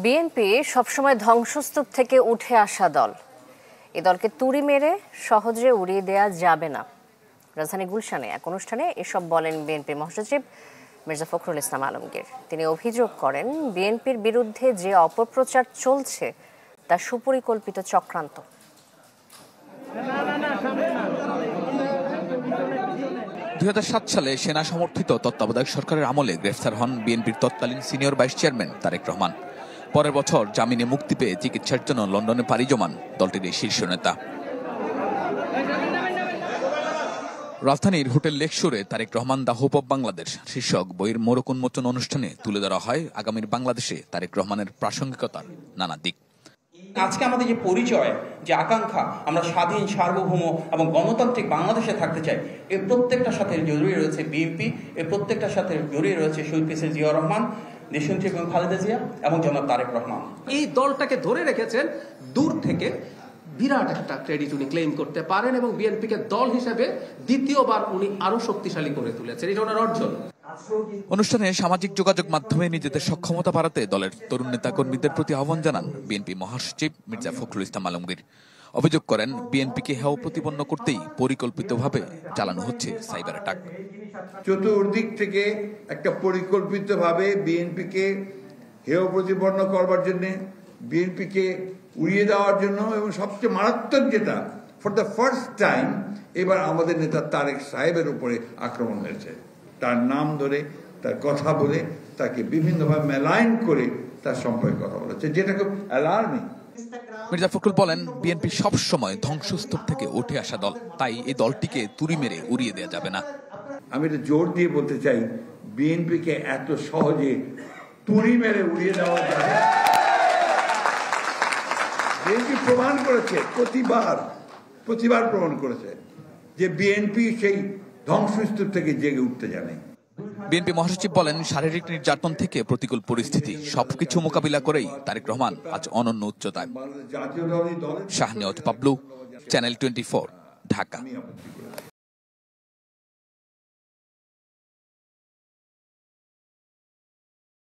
BNP সবসময় ধ্বংসস্তূপ থেকে উঠে আসা দল। এ দলকে তুড়ি মেরে সহজে উড়িয়ে দেয়া যাবে না। রাজধানী গুলশানে এক অনুষ্ঠানে এসব বলেন বিএনপির মহাসচিব মির্জা ফখরুল ইসলাম আলমগীর। তিনি অভিযোগ করেন, বিএনপির বিরুদ্ধে যে অপপ্রচার চলছে তা সুপরিকল্পিত চক্রান্ত। 2007 সালে সেনা সমর্থিত তত্ত্বাবধায়ক সরকারের আমলে গ্রেফতার হন বিএনপির তৎকালীন senior vice chairman Tarique Rahman. পরের বছর জামিনে মুক্তি পেয়ে চিকিৎসার জন্য লন্ডনে পাড়ি জমান দলটির এই শীর্ষ নেতা। রাজধানীর হোটেল লেকশোরে Tarique Rahman the hope of Bangladesh শীর্ষক বইয়ের মোড়ক উন্মোচন অনুষ্ঠানে তুলে ধরা হয় আগামীর বাংলাদেশে তারেক রহমানের প্রাসঙ্গিকতার নানা দিক। আজকে আমাদের যে পরিচয়, যে আকাঙ্ক্ষা, আমরা স্বাধীন, সার্বভৌম এবং গণতান্ত্রিক বাংলাদেশে থাকতে চাই, এর প্রত্যেকটার সাথে জড়িয়ে রয়েছে বিএনপি, এর প্রত্যেকটার সাথে জড়িয়ে রয়েছে শহীদ প্রেসিডেন্ট জিয়াউর রহমান, দেশনেত্রী বেগম খালেদা জিয়া এবং জনাব তারেক রহমান। এই দলটাকে ধরে রেখেছেন দূর থেকে, বিরাট একটা ক্রেডিট উনি ক্লেম করতে পারেন এবং বিএনপিকে দল হিসেবে দ্বিতীয়বার উনি আরো শক্তিশালী করে তুলেছেন। এটা ওনার অর্জন। অনুষ্ঠানে সামাজিক যোগাযোগ মাধ্যমে নিজেদের সক্ষমতা বাড়াতে দলের তরুণ নেতা কর্মীদের প্রতি আহ্বান জানান বিএনপি মহাসচিব মির্জা ফখরুল ইসলাম আলমগীর। অভিযোগ করেন, বিএনপিকে হেয় প্রতিপন্ন করতেই পরিকল্পিতভাবে চালানো হচ্ছে সাইবার অ্যাটাক। চতুর্দিক থেকে একটা পরিকল্পিতভাবে বিএনপিকে হেয় প্রতিপন্ন করবার জন্য, বিএনপিকে উড়িয়ে দেওয়ার জন্য, এবং সবচেয়ে মারাত্মক যেটা, ফর দ্য ফার্স্ট টাইম এবার আমাদের নেতা তারেক সাহেবের উপরে আক্রমণ হয়েছে। তার নাম ধরে, তার কথা বলে, তাকে বিভিন্নভাবে মেলাইন করে তার সম্পর্কে কথা বলেছে, যেটা খুব অ্যালার্মিং। মির্জা ফখরুল বলেন, বিএনপি সবসময় ধ্বংসস্তূপ থেকে উঠে আসা দল, তাই এই দলটিকে তুড়ি মেরে উড়িয়ে দেওয়া যাবে না। আমি এটা জোর দিয়ে বলতে চাই, বিএনপিকে এত সহজে তুড়ি মেরে উড়িয়ে দেওয়া যাবে না। বিএনপি প্রমাণ করেছে, প্রতিবার প্রমাণ করেছে যে বিএনপি সেই ধ্বংসস্তূপ থেকে জেগে উঠতে জানে। বিএনপি মহাসচিব বলেন, শারীরিক নির্যাতন থেকে প্রতিকূল পরিস্থিতি সবকিছু মোকাবিলা করেই তারেক রহমান আজ অনন্য উচ্চতায়। শাহনেওয়াজ পাবলু, চ্যানেল 24, ঢাকা।